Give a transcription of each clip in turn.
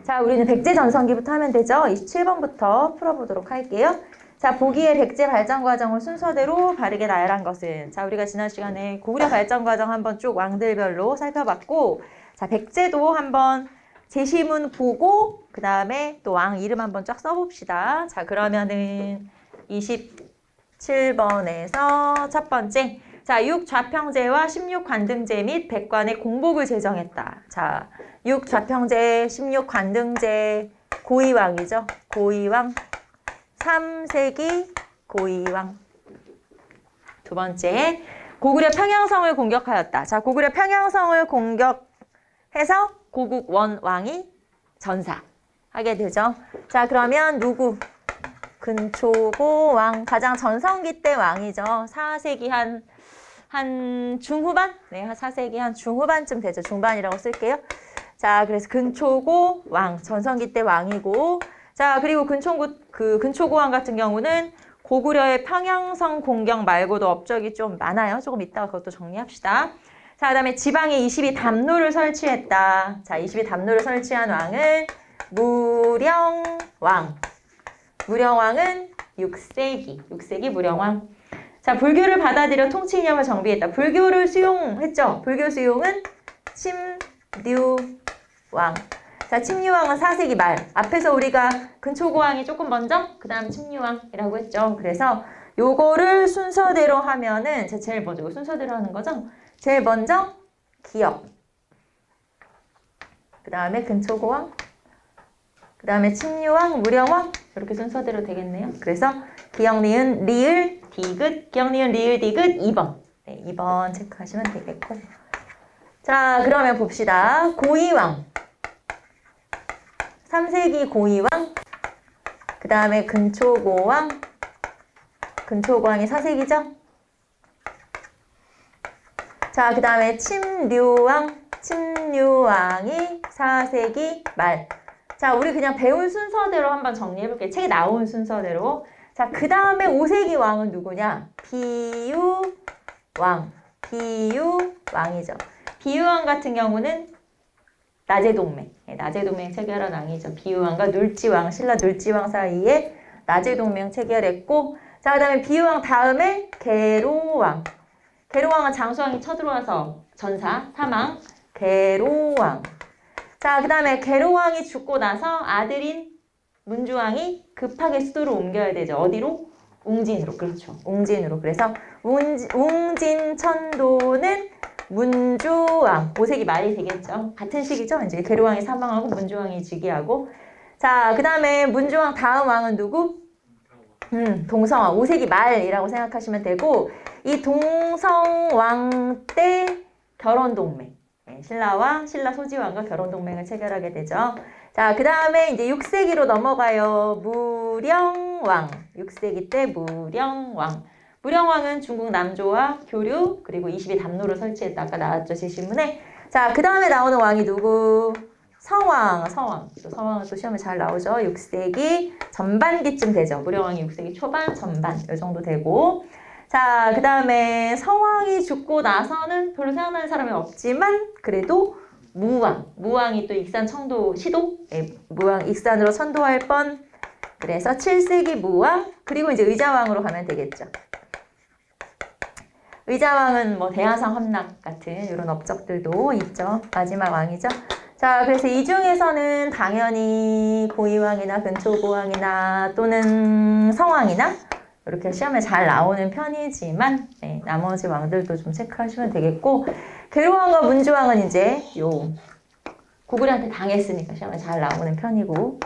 자, 우리는 백제 전성기부터 하면 되죠. 27번부터 풀어보도록 할게요. 자, 보기에 백제 발전 과정을 순서대로 바르게 나열한 것은, 자, 우리가 지난 시간에 고구려 발전 과정 한번 쭉 왕들별로 살펴봤고, 자, 백제도 한번 제시문 보고 그 다음에 또 왕 이름 한번 쫙 써봅시다. 자, 그러면은 27번에서 첫 번째, 자, 6좌평제와 16관등제 및 백관의 공복을 제정했다. 자, 6좌평제, 16관등제, 고이왕이죠. 고이왕, 3세기 고이왕. 두 번째, 고구려 평양성을 공격하였다. 자, 고구려 평양성을 공격해서 고국 원왕이 전사하게 되죠. 자, 그러면 누구? 근초고 왕, 가장 전성기 때 왕이죠. 4세기 한 중후반? 네, 4세기 한 중후반쯤 되죠. 중반이라고 쓸게요. 자, 그래서 근초고 왕, 전성기 때 왕이고, 자, 그리고 근초고 왕 같은 경우는 고구려의 평양성 공격 말고도 업적이 좀 많아요. 조금 이따가 그것도 정리합시다. 자, 그 다음에 지방에 22담로를 설치했다. 자, 22담로를 설치한 왕은 무령왕. 무령왕은 6세기 무령왕. 자, 불교를 받아들여 통치 이념을 정비했다. 불교를 수용했죠. 불교 수용은 침류왕. 자, 침류왕은 4세기 말. 앞에서 우리가 근초고왕이 조금 먼저, 그 다음 침류왕이라고 했죠. 그래서 요거를 순서대로 하면은, 제일 먼저 이거 순서대로 하는 거죠. 제일 먼저 기역. 그 다음에 근초고왕. 그 다음에 침류왕, 무령왕. 이렇게 순서대로 되겠네요. 그래서 기역, 니은, 리을, 디귿. 기역, 니은, 리을, 디귿 2번. 네, 2번 체크하시면 되겠고. 자, 그러면 봅시다. 고이왕. 3세기 고이왕, 그 다음에 근초고왕, 근초고왕이 4세기죠? 자, 그 다음에 침류왕, 침류왕이 4세기 말. 자, 우리 그냥 배운 순서대로 한번 정리해볼게요. 책에 나온 순서대로. 자, 그 다음에 5세기 왕은 누구냐? 비유왕, 비유왕이죠. 비유왕 같은 경우는 나제동맹, 나제동맹 체결한 왕이죠. 비유왕과 눌지왕, 신라 눌지왕 사이에 나제동맹 체결했고, 자, 그 다음에 비유왕 다음에 계로왕. 계로왕은 장수왕이 쳐들어와서 전사, 사망, 계로왕. 자, 그 다음에 계로왕이 죽고 나서 아들인 문주왕이 급하게 수도를 옮겨야 되죠. 어디로? 웅진으로. 그렇죠. 웅진으로. 그래서 웅진천도는 문주왕, 5세기 말이 되겠죠. 같은 시기죠. 이제 계로왕이 사망하고 문주왕이 즉위하고. 자, 그 다음에 문주왕 다음 왕은 누구? 동성왕, 5세기 말이라고 생각하시면 되고, 이 동성왕 때 결혼동맹. 신라와 신라 소지왕과 결혼동맹을 체결하게 되죠. 자, 그 다음에 이제 6세기로 넘어가요. 무령왕. 6세기 때 무령왕. 무령왕은 중국 남조와 교류, 그리고 22담로를 설치했다. 아까 나왔죠, 제시문에. 자, 그 다음에 나오는 왕이 누구? 성왕. 성왕은 또 시험에 잘 나오죠. 6세기 전반기쯤 되죠. 무령왕이 6세기 초반, 전반. 이 정도 되고. 자, 그 다음에 성왕이 죽고 나서는 별로 생각나는 사람이 없지만, 그래도 무왕이 또 익산 청도 시도, 무왕 익산으로 천도할 뻔. 그래서 7세기 무왕, 그리고 이제 의자왕으로 가면 되겠죠. 의자왕은 뭐 대하상 함락 같은 이런 업적들도 있죠. 마지막 왕이죠. 자, 그래서 이 중에서는 당연히 고이왕이나 근초고왕이나 또는 성왕이나 이렇게 시험에 잘 나오는 편이지만, 네, 나머지 왕들도 좀 체크하시면 되겠고, 계로왕과 문주왕은 이제 고구려한테 당했으니까 시험에 잘 나오는 편이고,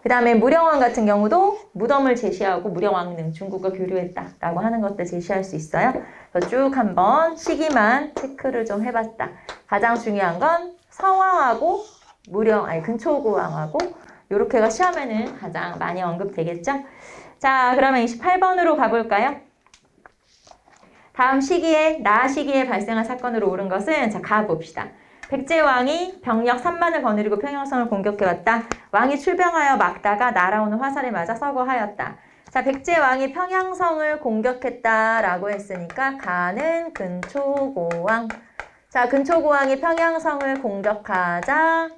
그 다음에 무령왕 같은 경우도 무덤을 제시하고 무령왕릉 중국과 교류했다라고 하는 것들 제시할 수 있어요. 그래서 쭉 한번 시기만 체크를 좀 해봤다. 가장 중요한 건 성왕하고 근초고왕하고 요렇게가 시험에는 가장 많이 언급되겠죠. 자, 그러면 28번으로 가볼까요? 다음 시기에, 나아 시기에 발생한 사건으로 옳은 것은, 자, 가봅시다. 백제왕이 병력 3만을 거느리고 평양성을 공격해왔다. 왕이 출병하여 막다가 날아오는 화살에 맞아 서거하였다. 자, 백제왕이 평양성을 공격했다라고 했으니까 가는 근초고왕. 자, 근초고왕이 평양성을 공격하자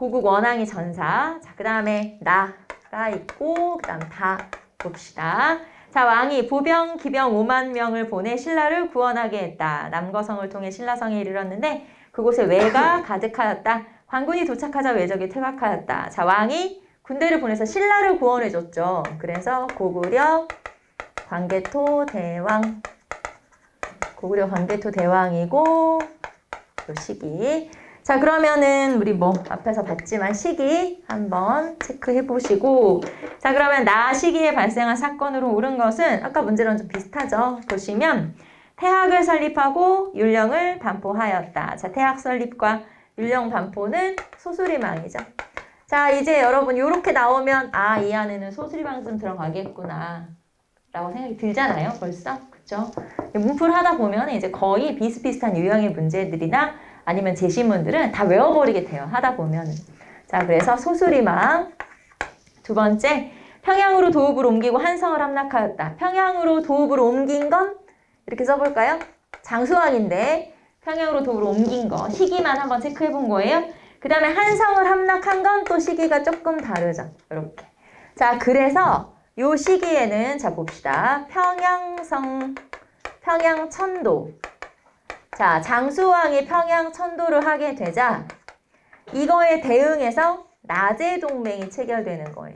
고국 원왕이 전사. 자, 그 다음에 나가 있고 그 다음 다 봅시다. 자, 왕이 보병, 기병 5만 명을 보내 신라를 구원하게 했다. 남거성을 통해 신라성에 이르렀는데 그곳에 왜가 가득하였다. 관군이 도착하자 왜적이 퇴각하였다. 자, 왕이 군대를 보내서 신라를 구원해줬죠. 그래서 고구려 광개토 대왕. 고구려 광개토 대왕이고 요 시기. 자, 그러면은 우리 뭐 앞에서 봤지만 시기 한번 체크해 보시고, 자, 그러면 나 시기에 발생한 사건으로 옳은 것은 아까 문제랑 좀 비슷하죠. 보시면 태학을 설립하고 율령을 반포하였다. 자, 태학 설립과 율령 반포는 소수리망이죠. 자, 이제 여러분 이렇게 나오면 아, 이 안에는 소수리망 좀 들어가겠구나 라고 생각이 들잖아요. 벌써. 그쵸? 문풀 하다 보면 이제 거의 비슷비슷한 유형의 문제들이나 아니면 제시문들은 다 외워버리게 돼요. 하다 보면. 자, 그래서 소수리망. 두 번째, 평양으로 도읍을 옮기고 한성을 함락하였다. 평양으로 도읍을 옮긴 건 이렇게 써볼까요? 장수왕인데 평양으로 도읍을 옮긴 거. 시기만 한번 체크해 본 거예요. 그 다음에 한성을 함락한 건 또 시기가 조금 다르죠. 이렇게. 자, 그래서 요 시기에는 자 봅시다. 평양성, 평양천도. 자, 장수왕이 평양천도를 하게 되자 이거에 대응해서 나제동맹이 체결되는 거예요.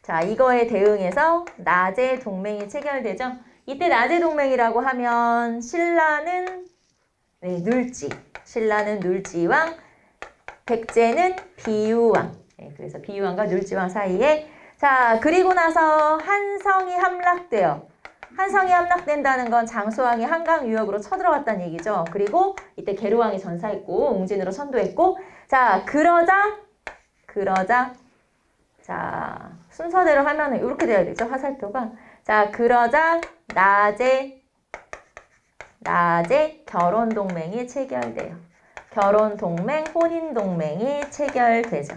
자, 이거에 대응해서 나제동맹이 체결되죠. 이때 나제동맹이라고 하면 신라는 눌지, 신라는 눌지왕, 백제는 비유왕. 그래서 비유왕과 눌지왕 사이에 자, 그리고 나서 한성이 함락돼요. 한성이 함락된다는 건 장수왕이 한강 유역으로 쳐들어갔다는 얘기죠. 그리고 이때 계류왕이 전사했고 웅진으로 선도했고 자, 그러자 자, 순서대로 하면은 이렇게 돼야 되죠. 화살표가. 자, 그러자 나제 결혼동맹이 체결돼요. 결혼동맹, 혼인동맹이 체결되죠.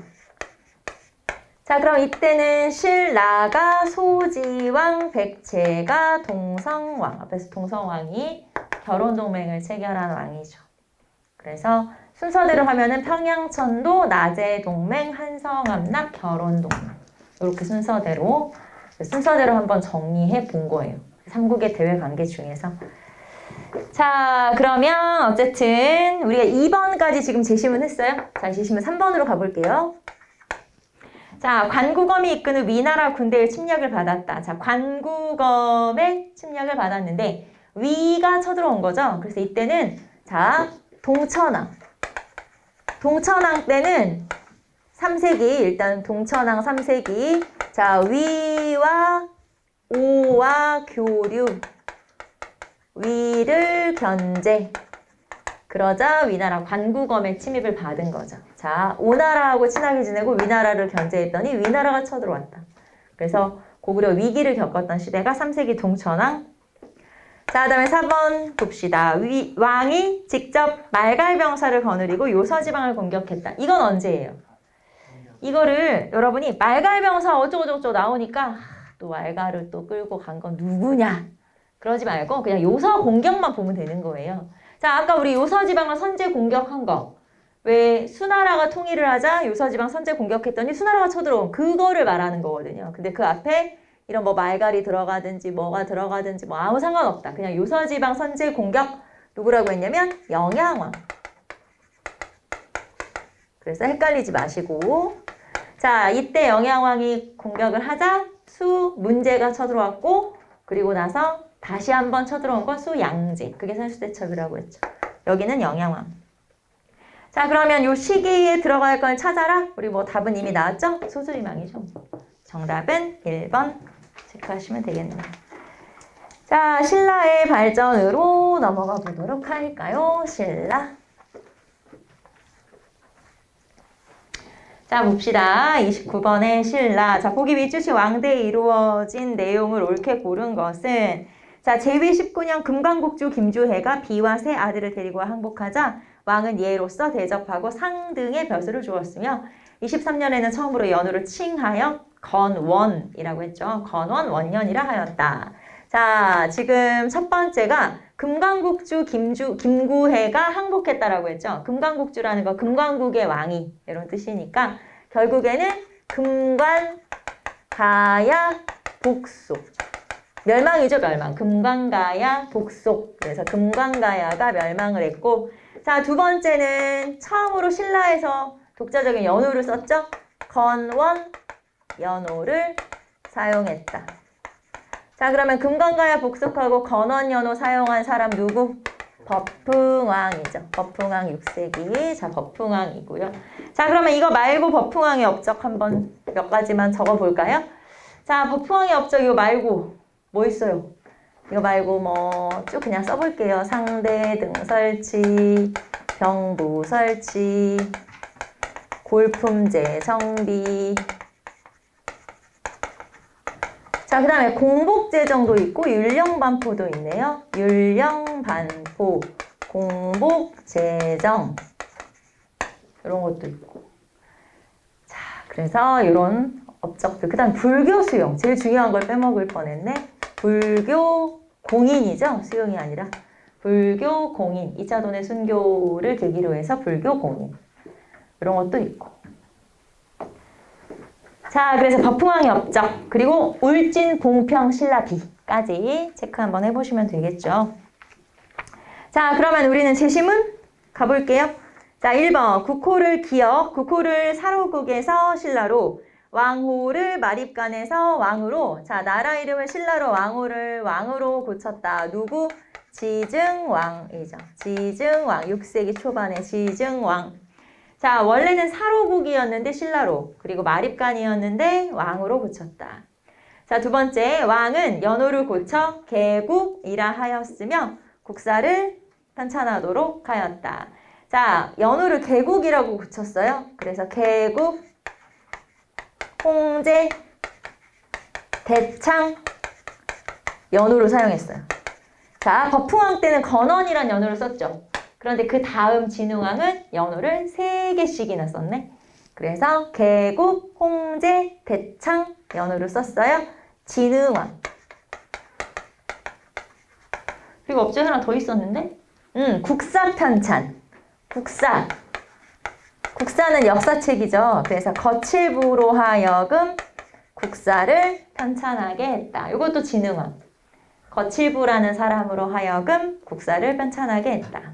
자, 그럼 이때는 신라가 소지왕, 백제가 동성왕, 앞에서 동성왕이 결혼동맹을 체결한 왕이죠. 그래서 순서대로 하면은 평양천도, 나제동맹, 한성함락, 결혼동맹. 이렇게 순서대로 한번 정리해 본 거예요. 삼국의 대외 관계 중에서. 자, 그러면 어쨌든 우리가 2번까지 지금 제시문 했어요. 자, 제시문 3번으로 가볼게요. 자, 관구검이 이끄는 위나라 군대의 침략을 받았다. 자, 관구검의 침략을 받았는데 위가 쳐들어온 거죠. 그래서 이때는 자, 동천왕 때는 3세기, 일단 동천왕 3세기. 자, 위와 오와 교류, 위를 견제. 그러자 위나라 관구검의 침입을 받은 거죠. 자, 오나라하고 친하게 지내고 위나라를 견제했더니 위나라가 쳐들어왔다. 그래서 고구려 위기를 겪었던 시대가 3세기 동천왕. 자, 그 다음에 4번 봅시다. 왕이 직접 말갈병사를 거느리고 요서지방을 공격했다. 이건 언제예요? 이거를 여러분이 말갈병사 어쩌고저쩌고 나오니까 또 말갈을 또 끌고 간 건 누구냐? 그러지 말고 그냥 요서 공격만 보면 되는 거예요. 자, 아까 우리 요서지방을 선제 공격한 거. 왜 수나라가 통일을 하자 요서지방 선제 공격했더니 수나라가 쳐들어온 그거를 말하는 거거든요. 근데 그 앞에 이런 뭐 말갈이 들어가든지 뭐가 들어가든지 뭐 아무 상관없다. 그냥 요서지방 선제 공격 누구라고 했냐면 영양왕. 그래서 헷갈리지 마시고. 자, 이때 영양왕이 공격을 하자 수문제가 쳐들어왔고 그리고 나서 다시 한번 쳐들어온 건 수양제. 그게 살수대첩이라고 했죠. 여기는 영양왕. 자, 그러면 요 시기에 들어갈 걸 찾아라. 우리 뭐 답은 이미 나왔죠? 소수리망이죠. 정답은 1번 체크하시면 되겠네요. 자, 신라의 발전으로 넘어가 보도록 할까요? 신라. 자, 봅시다. 29번의 신라. 자, 보기 위주시 왕대에 이루어진 내용을 옳게 고른 것은 자, 제위 19년 금강국주 김주해가 비와 세 아들을 데리고 항복하자 왕은 예로서 대접하고 상 등의 벼슬을 주었으며 23년에는 처음으로 연호를 칭하여 건원이라고 했죠. 건원 원년이라 하였다. 자, 지금 첫 번째가 금강국주 김구해가 항복했다라고 했죠. 금강국주라는 거 금강국의 왕이 이런 뜻이니까 결국에는 금관가야 복속. 멸망이죠, 멸망. 금관가야 복속. 그래서 금관가야가 멸망을 했고, 자, 두 번째는 처음으로 신라에서 독자적인 연호를 썼죠. 건원 연호를 사용했다. 자, 그러면 금관가야 복속하고 건원 연호 사용한 사람 누구? 법흥왕이죠. 법흥왕 6세기. 자, 법흥왕이고요. 자, 그러면 이거 말고 법흥왕의 업적 한번 몇 가지만 적어볼까요? 자, 법흥왕의 업적 이거 말고 뭐 있어요? 이거 말고 뭐 쭉 그냥 써볼게요. 상대 등 설치, 병부 설치, 골품제 정비. 자, 그 다음에 공복제정도 있고 율령반포도 있네요. 율령반포, 공복제정 이런 것도 있고. 자, 그래서 이런 업적들. 그 다음 불교 수용. 제일 중요한 걸 빼먹을 뻔했네. 불교 공인이죠. 수용이 아니라. 불교 공인. 2차 돈의 순교를 계기로 해서 불교 공인. 이런 것도 있고. 자, 그래서 법흥왕의 업적. 그리고 울진 봉평 신라비까지 체크 한번 해보시면 되겠죠. 자, 그러면 우리는 제시문 가볼게요. 자, 1번. 국호를 기억. 국호를 사로국에서 신라로. 왕호를 마립간에서 왕으로. 자, 나라 이름을 신라로 왕호를 왕으로 고쳤다. 누구? 지증왕이죠. 지증왕. 6세기 초반에 지증왕. 자, 원래는 사로국이었는데 신라로. 그리고 마립간이었는데 왕으로 고쳤다. 자, 두 번째. 왕은 연호를 고쳐 개국이라 하였으며 국사를 편찬하도록 하였다. 자, 연호를 개국이라고 고쳤어요. 그래서 개국, 홍제, 대창, 연호를 사용했어요. 자, 법흥왕 때는 건원이란 연호를 썼죠. 그런데 그 다음 진흥왕은 연호를 3개씩이나 썼네. 그래서 개국, 홍제, 대창, 연호를 썼어요. 진흥왕. 그리고 업체 하나 더 있었는데? 국사편찬. 국사. 국사는 역사책이죠. 그래서 거칠부로 하여금 국사를 편찬하게 했다. 이것도 진흥왕. 거칠부라는 사람으로 하여금 국사를 편찬하게 했다.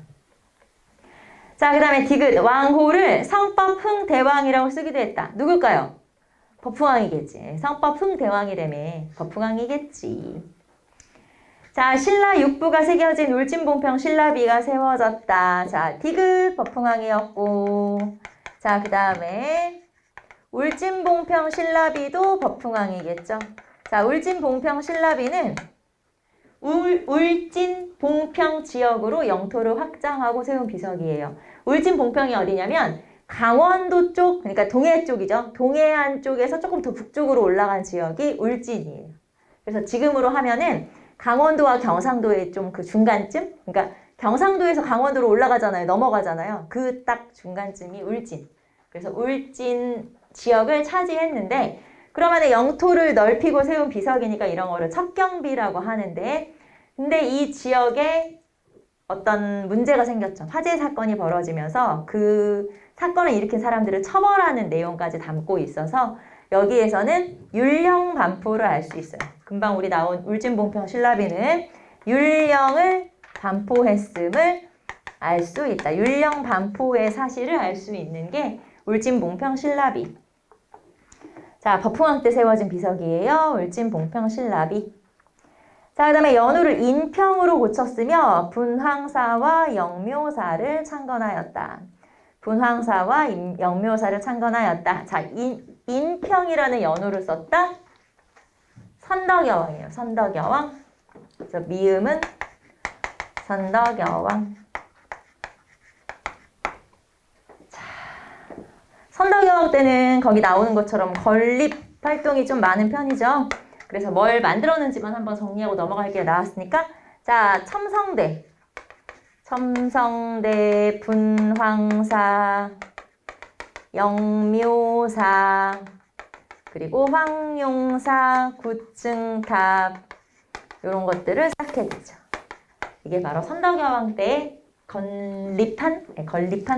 자, 그 다음에 디귿. 왕호를 성법흥대왕이라고 쓰기도 했다. 누굴까요? 법흥왕이겠지. 성법흥대왕이라며 법흥왕이겠지. 자, 신라 육부가 새겨진 울진봉평 신라비가 세워졌다. 자, 디귿 법흥왕이었고, 자, 그 다음에 울진봉평 신라비도 법흥왕이겠죠. 자, 울진봉평 신라비는 울진 봉평 지역으로 영토를 확장하고 세운 비석이에요. 울진 봉평이 어디냐면 강원도 쪽, 그러니까 동해 쪽이죠. 동해안 쪽에서 조금 더 북쪽으로 올라간 지역이 울진이에요. 그래서 지금으로 하면은 강원도와 경상도의 좀 그 중간쯤? 그러니까 경상도에서 강원도로 올라가잖아요. 넘어가잖아요. 그 딱 중간쯤이 울진. 그래서 울진 지역을 차지했는데, 그러면 영토를 넓히고 세운 비석이니까 이런 거를 첩경비라고 하는데, 근데 이 지역에 어떤 문제가 생겼죠. 화재 사건이 벌어지면서 그 사건을 일으킨 사람들을 처벌하는 내용까지 담고 있어서 여기에서는 율령반포를 알 수 있어요. 금방 우리 나온 울진봉평 신라비는 율령을 반포했음을 알 수 있다. 율령반포의 사실을 알 수 있는 게 울진봉평 신라비. 자, 법흥왕 때 세워진 비석이에요. 울진봉평 신라비. 자, 그 다음에 연호를 인평으로 고쳤으며 분황사와 영묘사를 창건하였다. 분황사와 영묘사를 창건하였다. 자, 인평이라는 연호를 썼다. 선덕여왕이에요. 선덕여왕. 그래서 미음은 선덕여왕. 자, 선덕여왕 때는 거기 나오는 것처럼 건립 활동이 좀 많은 편이죠. 그래서 뭘 만들었는지만 한번 정리하고 넘어갈게요. 나왔으니까. 자, 첨성대. 첨성대, 분황사, 영묘사, 그리고 황용사, 구층탑 이런 것들을 쌓게 되죠. 이게 바로 선덕여왕 때 건립한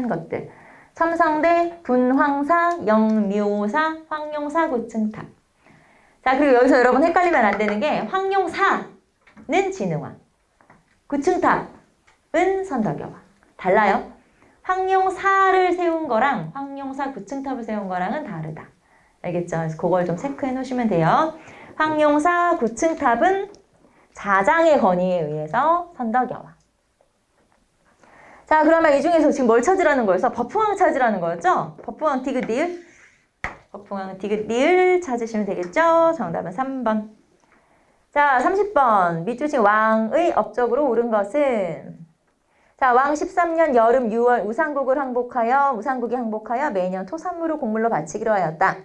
것들. 첨성대, 분황사, 영묘사, 황룡사, 고층탑. 자, 그리고 여기서 여러분 헷갈리면 안 되는 게 황룡사는 진흥왕, 고층탑은 선덕여왕. 달라요. 황룡사를 세운 거랑 황룡사, 고층탑을 세운 거랑은 다르다. 알겠죠? 그래서 그걸 좀 체크해 놓으시면 돼요. 황룡사, 고층탑은 자장의 건의에 의해서 선덕여왕. 자, 그러면 이 중에서 지금 뭘 찾으라는 거였어? 버풍왕 찾으라는 거였죠? 버풍왕 디귿 리을. 버풍왕 디귿 리을 찾으시면 되겠죠? 정답은 3번. 자, 30번. 밑줄친 왕의 업적으로 오른 것은? 자, 왕 13년 여름 6월 우상국을 우상국이 항복하여 매년 토산물을 곡물로 바치기로 하였다.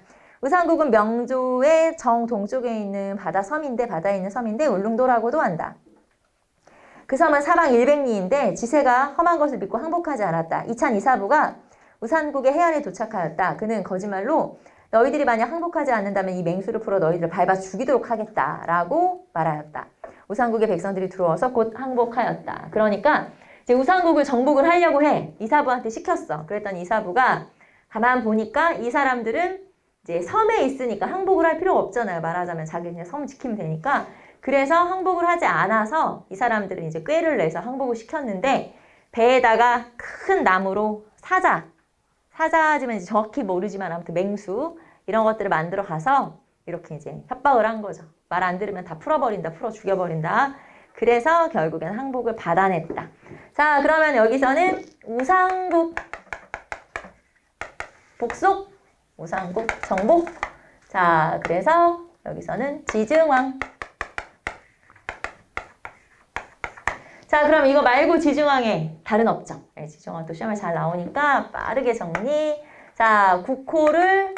우상국은 명조의 정동쪽에 있는 바다에 있는 섬인데 울릉도라고도 한다. 그 섬은 사방 100리인데 지세가 험한 것을 믿고 항복하지 않았다. 이찬 이사부가 우산국의 해안에 도착하였다. 그는 거짓말로 너희들이 만약 항복하지 않는다면 이 맹수를 풀어 너희들을 밟아 죽이도록 하겠다라고 말하였다. 우산국의 백성들이 들어와서 곧 항복하였다. 그러니까 이제 우산국을 정복을 하려고 해. 이사부한테 시켰어. 그랬더니 이사부가 가만 보니까 이 사람들은 이제 섬에 있으니까 항복을 할 필요가 없잖아요. 말하자면 자기 그냥 섬 지키면 되니까. 그래서 항복을 하지 않아서 이 사람들은 이제 꾀를 내서 항복을 시켰는데 배에다가 큰 나무로 사자지만 이제 정확히 모르지만 아무튼 맹수 이런 것들을 만들어 가서 이렇게 이제 협박을 한 거죠. 말 안 들으면 다 풀어버린다, 풀어 죽여버린다. 그래서 결국엔 항복을 받아냈다. 자, 그러면 여기서는 우상국 복속, 우상국 정복. 자, 그래서 여기서는 지증왕. 자, 그럼 이거 말고 지증왕의 다른 업적. 네, 지증왕 또 시험에 잘 나오니까 빠르게 정리. 자, 국호를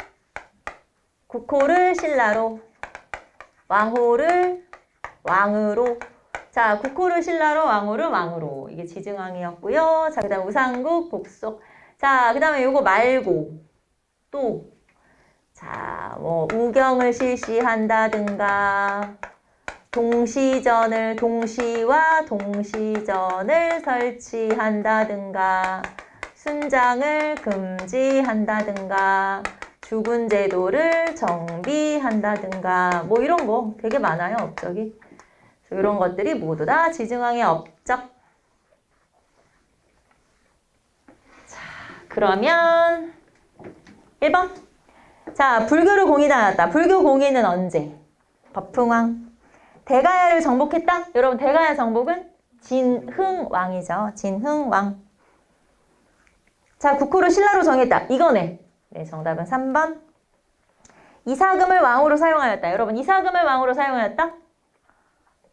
신라로, 왕호를 왕으로. 자, 국호를 신라로, 왕호를 왕으로. 이게 지증왕이었고요. 자, 그 다음 우상국 복속. 자, 그 다음에 요거 말고 또 자, 뭐 우경을 실시한다든가 동시와 동시전을 설치한다든가 순장을 금지한다든가 주군 제도를 정비한다든가 뭐 이런 거 되게 많아요, 업적이. 이런 것들이 모두 다 지증왕의 업적. 자, 그러면 1번. 자, 불교를 공인하였다. 불교 공인은 언제? 버풍왕. 대가야를 정복했다? 여러분, 대가야 정복은 진흥왕이죠. 진흥왕. 자, 국호를 신라로 정했다. 이거네. 네, 정답은 3번. 이사금을 왕으로 사용하였다. 여러분, 이사금을 왕으로 사용하였다?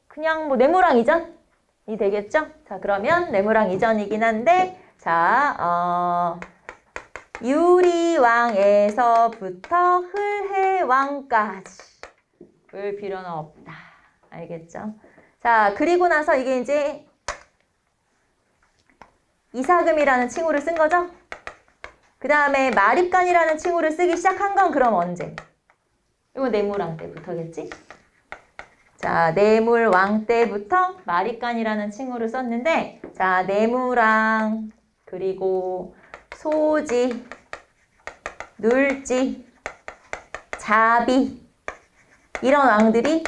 그냥 뭐 내무랑 이전이 되겠죠? 자, 그러면 내무랑 이전이긴 한데, 자, 유리왕에서부터 흘해왕까지 볼 필요는 없다. 알겠죠? 자, 그리고 나서 이게 이제 이사금이라는 칭호를 쓴 거죠? 그 다음에 마립간이라는 칭호를 쓰기 시작한 건 그럼 언제? 이거 내무랑 때부터겠지? 자, 내물왕 때부터 마립간이라는 칭호를 썼는데, 자, 내무랑, 그리고 소지, 눌지, 자비, 이런 왕들이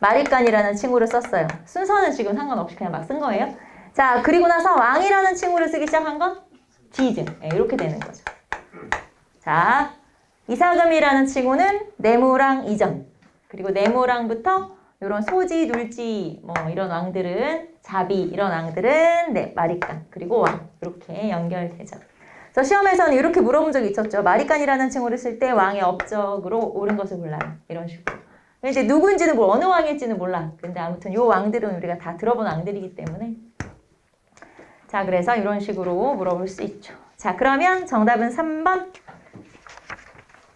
마립간이라는 칭호를 썼어요. 순서는 지금 상관없이 그냥 막 쓴 거예요. 자, 그리고 나서 왕이라는 칭호를 쓰기 시작한 건 지증. 네, 이렇게 되는 거죠. 자, 이사금이라는 칭호는 내무랑 이전. 그리고 내무랑부터 이런 소지, 눌지, 뭐 이런 왕들은 자비, 이런 왕들은 네, 마립간, 그리고 왕. 이렇게 연결되죠. 그래서 시험에서는 이렇게 물어본 적이 있었죠. 마립간이라는 칭호를 쓸 때 왕의 업적으로 옳은 것을 골라요. 이런 식으로. 이제 누군지는 어느 왕일지는 몰라. 근데 아무튼 요 왕들은 우리가 다 들어본 왕들이기 때문에. 자, 그래서 이런 식으로 물어볼 수 있죠. 자, 그러면 정답은 3번.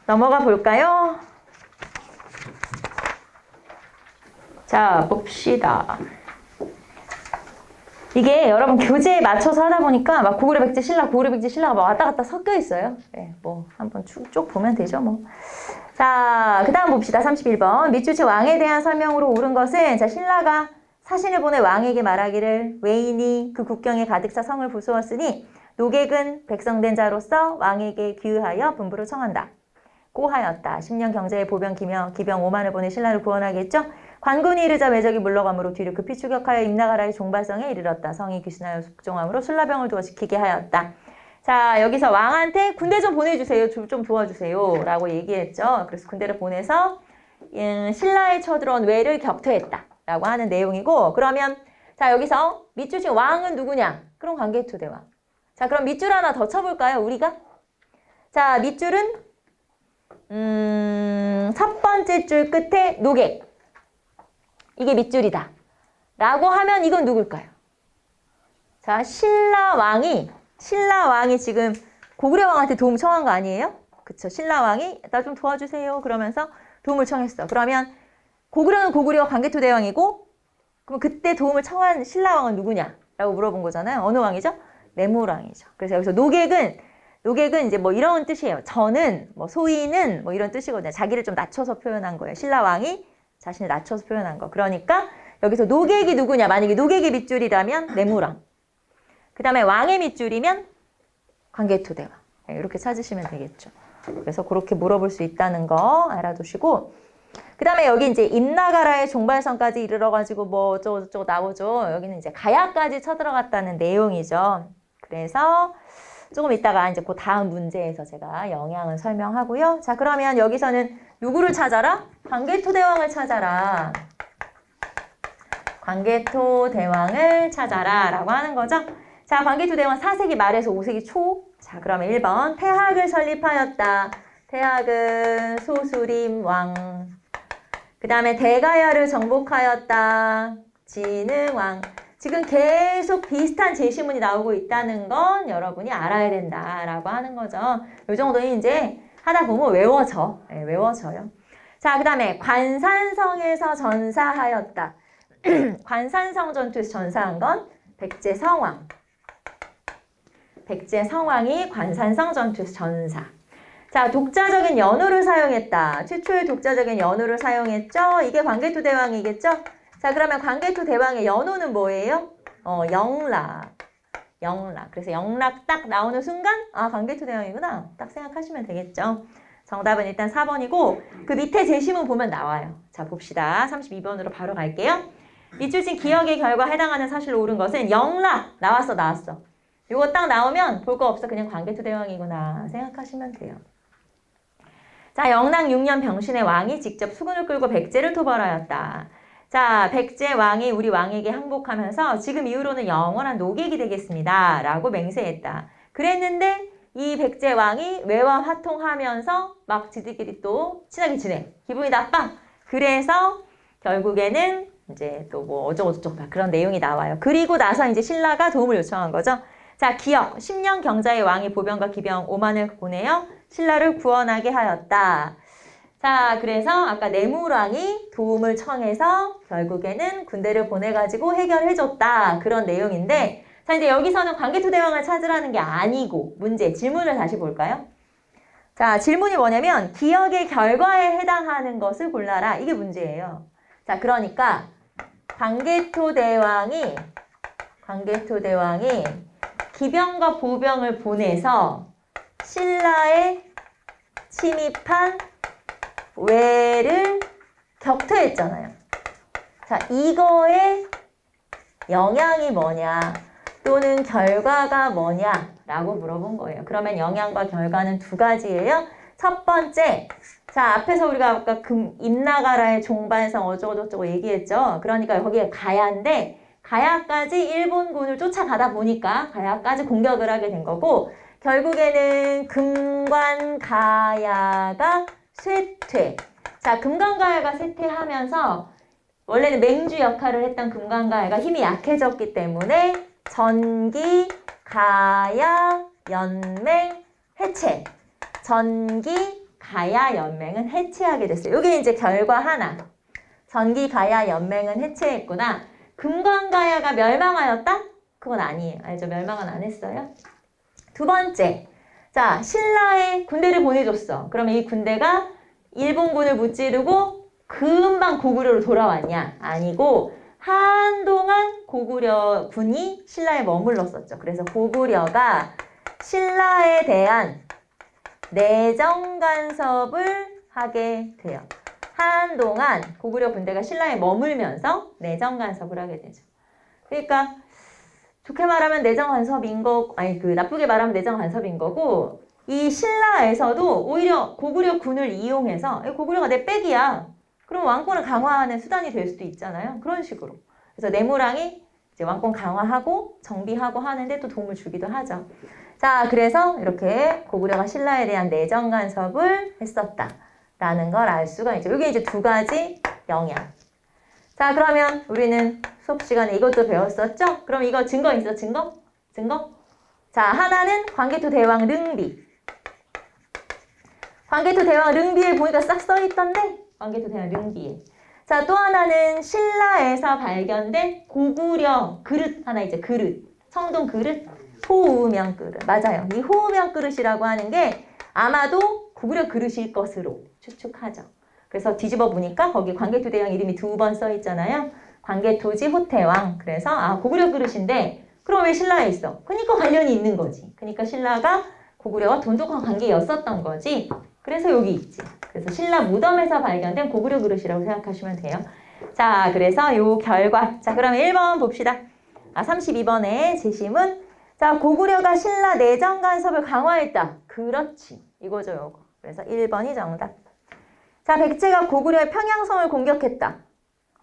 넘어가 볼까요? 자, 봅시다. 이게 여러분 교재에 맞춰서 하다 보니까 막 고구려 백제 신라, 고구려 백제 신라가 막 왔다 갔다 섞여 있어요. 네, 뭐 한번 쭉 보면 되죠, 뭐. 자, 그 다음 봅시다. 31번. 밑줄치 왕에 대한 설명으로 옳은 것은, 자, 신라가 사신을 보내 왕에게 말하기를 외인이 그 국경에 가득 차 성을 부수었으니 노객은 백성된 자로서 왕에게 귀의하여 분부를 청한다. 고하였다. 10년 경제에 보병 기병 5만을 보내 신라를 구원하겠죠. 관군이 이르자 매적이 물러가므로 뒤로 급히 추격하여 임나가라의 종발성에 이르렀다. 성이 귀신하여 숙종함으로 신라병을 두어 지키게 하였다. 자, 여기서 왕한테 군대 좀 보내주세요. 좀 도와주세요. 라고 얘기했죠. 그래서 군대를 보내서 신라에 쳐들어온 외를 격퇴했다. 라고 하는 내용이고, 그러면 자, 여기서 밑줄 친 왕은 누구냐? 그럼 관개토대왕. 자, 그럼 밑줄 하나 더 쳐볼까요? 우리가? 자, 밑줄은 첫 번째 줄 끝에 노객. 이게 밑줄이다. 라고 하면 이건 누굴까요? 자, 신라왕이 지금 고구려왕한테 도움 청한 거 아니에요? 그쵸. 신라왕이 나 좀 도와주세요. 그러면서 도움을 청했어. 그러면 고구려는 고구려 관개토대왕이고, 그럼 그때 도움을 청한 신라왕은 누구냐? 라고 물어본 거잖아요. 어느 왕이죠? 내무왕이죠. 그래서 여기서 노객은 이제 뭐 이런 뜻이에요. 저는, 뭐 소인은 뭐 이런 뜻이거든요. 자기를 좀 낮춰서 표현한 거예요. 신라왕이 자신을 낮춰서 표현한 거. 그러니까 여기서 노객이 누구냐? 만약에 노객의 밑줄이라면 내무왕. 그 다음에 왕의 밑줄이면 관개토대왕. 이렇게 찾으시면 되겠죠. 그래서 그렇게 물어볼 수 있다는 거 알아두시고, 그 다음에 여기 이제 임나가라의 종발성까지 이르러가지고 뭐 어쩌고 나오죠. 여기는 이제 가야까지 쳐들어갔다는 내용이죠. 그래서 조금 이따가 이제 그 다음 문제에서 제가 영향을 설명하고요. 자, 그러면 여기서는 누구를 찾아라? 관개토대왕을 찾아라. 관개토대왕을 찾아라 라고 하는 거죠. 자, 관개토대왕 4세기 말에서 5세기 초. 자, 그러면 1번 태학을 설립하였다. 태학은 소수림 왕. 그 다음에 대가야를 정복하였다. 진흥왕. 지금 계속 비슷한 제시문이 나오고 있다는 건 여러분이 알아야 된다라고 하는 거죠. 이 정도는 이제 하다 보면 외워져. 네, 외워져요. 자, 그 다음에 관산성에서 전사하였다. 관산성 전투에서 전사한 건 백제성왕. 백제성왕이 관산성 전투에서 전사. 자, 독자적인 연호를 사용했다. 최초의 독자적인 연호를 사용했죠. 이게 관개토대왕이겠죠. 자, 그러면 관개토대왕의 연호는 뭐예요? 영락. 그래서 영락 딱 나오는 순간 아, 관개토대왕이구나. 딱 생각하시면 되겠죠. 정답은 일단 4번이고 그 밑에 제시문 보면 나와요. 자, 봅시다. 32번으로 바로 갈게요. 밑줄 친 기억의 결과 해당하는 사실로 옳은 것은 영락. 나왔어. 이거 딱 나오면 볼 거 없어. 그냥 관개토대왕이구나 생각하시면 돼요. 자, 영락 6년 병신의 왕이 직접 수군을 끌고 백제를 토벌하였다. 자, 백제 왕이 우리 왕에게 항복하면서 지금 이후로는 영원한 노객이 되겠습니다. 라고 맹세했다. 그랬는데 이 백제 왕이 외와 화통하면서 막 지들끼리 또 친하게 지내. 기분이 나빠. 그래서 결국에는 이제 또 뭐 어쩌고저쩌고 그런 내용이 나와요. 그리고 나서 이제 신라가 도움을 요청한 거죠. 자, 기억. 10년 경자의 왕이 보병과 기병 5만을 보내어 신라를 구원하게 하였다. 자, 그래서 아까 내무왕이 도움을 청해서 결국에는 군대를 보내가지고 해결해줬다. 그런 내용인데, 자, 이제 여기서는 관개토대왕을 찾으라는 게 아니고, 질문을 다시 볼까요? 자, 질문이 뭐냐면, 기억의 결과에 해당하는 것을 골라라. 이게 문제예요. 자, 그러니까, 관개토대왕이 기병과 보병을 보내서 신라에 침입한 외를 격퇴했잖아요. 자, 이거의 영향이 뭐냐 또는 결과가 뭐냐라고 물어본 거예요. 그러면 영향과 결과는 두 가지예요. 첫 번째, 자, 앞에서 우리가 아까 임나가라의 종발성 어쩌고저쩌고 얘기했죠. 그러니까 거기에 가야인데 가야까지 일본군을 쫓아가다 보니까 가야까지 공격을 하게 된 거고, 결국에는 금관가야가 쇠퇴. 자, 금관가야가 쇠퇴하면서 원래는 맹주 역할을 했던 금관가야가 힘이 약해졌기 때문에 전기, 가야, 연맹, 해체. 전기, 가야, 연맹은 해체하게 됐어요. 이게 이제 결과 하나. 전기, 가야, 연맹은 해체했구나. 금관가야가 멸망하였다? 그건 아니에요. 알죠? 멸망은 안 했어요. 두 번째, 자, 신라에 군대를 보내줬어. 그러면 이 군대가 일본군을 무찌르고 금방 고구려로 돌아왔냐? 아니고 한동안 고구려 군이 신라에 머물렀었죠. 그래서 고구려가 신라에 대한 내정 간섭을 하게 돼요. 한동안 고구려 군대가 신라에 머물면서 내정 간섭을 하게 되죠. 그러니까 좋게 말하면 내정 간섭인 거, 나쁘게 말하면 내정 간섭인 거고, 이 신라에서도 오히려 고구려 군을 이용해서 고구려가 내 백이야. 그럼 왕권을 강화하는 수단이 될 수도 있잖아요. 그런 식으로. 그래서 내무랑이 이제 왕권 강화하고 정비하고 하는데 또 도움을 주기도 하죠. 자, 그래서 이렇게 고구려가 신라에 대한 내정 간섭을 했었다라는 걸 알 수가 있죠. 이게 이제 두 가지 영향. 자, 그러면 우리는 수업 시간에 이것도 배웠었죠? 그럼 이거 증거 있어? 증거? 자, 하나는 광개토 대왕 릉비. 광개토 대왕 릉비에 보니까 싹 써있던데? 광개토 대왕 릉비에. 자, 또 하나는 신라에서 발견된 고구려 그릇 하나 있죠. 그릇. 청동 그릇. 호우명 그릇. 맞아요. 이 호우명 그릇이라고 하는 게 아마도 고구려 그릇일 것으로 추측하죠. 그래서 뒤집어 보니까 거기 광개토 대왕 이름이 두 번 써 있잖아요. 광개토지 호태왕. 그래서 고구려 그릇인데 그럼 왜 신라에 있어? 그러니까 관련이 있는 거지. 그러니까 신라가 고구려와 돈독한 관계였었던 거지. 그래서 여기 있지. 그래서 신라 무덤에서 발견된 고구려 그릇이라고 생각하시면 돼요. 자, 그래서 요 결과. 자, 그럼 1번 봅시다. 32번의 제시문. 자, 고구려가 신라 내정 간섭을 강화했다. 그렇지. 이거죠, 요거. 그래서 1번이 정답. 자, 백제가 고구려의 평양성을 공격했다.